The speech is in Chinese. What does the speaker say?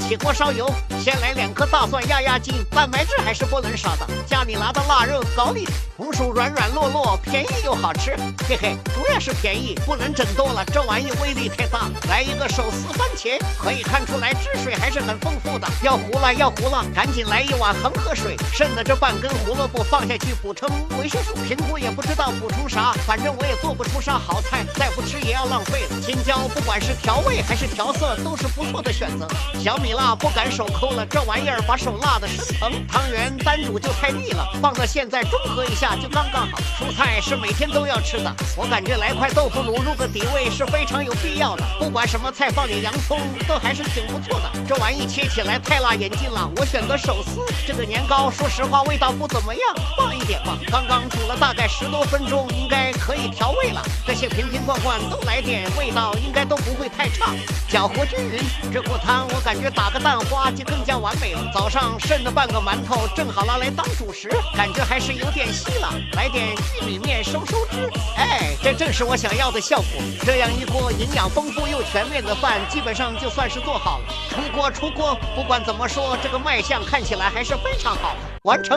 起锅烧油，先来2颗大蒜压压惊，蛋白质还是不能少的。加你拿的腊肉搞里，红薯软软糯糯，便宜又好吃。嘿嘿，主要是便宜，不能整多了，这玩意威力太大。来一个手撕番茄，可以看出来汁水还是很丰富的。要糊了，赶紧来一碗恒河水，剩的这半根胡萝卜放下去补充维生素。评估也不知道补充啥，反正我也做不出啥好菜，再不吃也要浪费了。青椒不管是调味还是调色都是不错的选择。小米辣不敢手抠了，这玩意儿把手辣的生疼。汤圆单煮就太腻了，放到现在中和一下就刚刚好。蔬菜是每天都要吃的，我感觉来块豆腐乳入个底味是非常有必要的。不管什么菜放点洋葱都还是挺不错的。这玩意切起来太辣眼睛了，我选择手撕。这个年糕说实话味道不怎么样，放一点吧。刚刚煮了大概10多分钟，应该可以调味了。这些瓶瓶罐罐都来点，味道应该都不会太差。搅和均匀，这锅汤我感觉打个蛋花就更加完美了。早上剩的半个馒头正好拿来当主食，感觉还是有点稀了。来点玉米面收汁，哎，这正是我想要的效果。这样一锅营养丰富又全面的饭，基本上就算是做好了。出锅，不管怎么说，这个卖相看起来还是非常好。完成。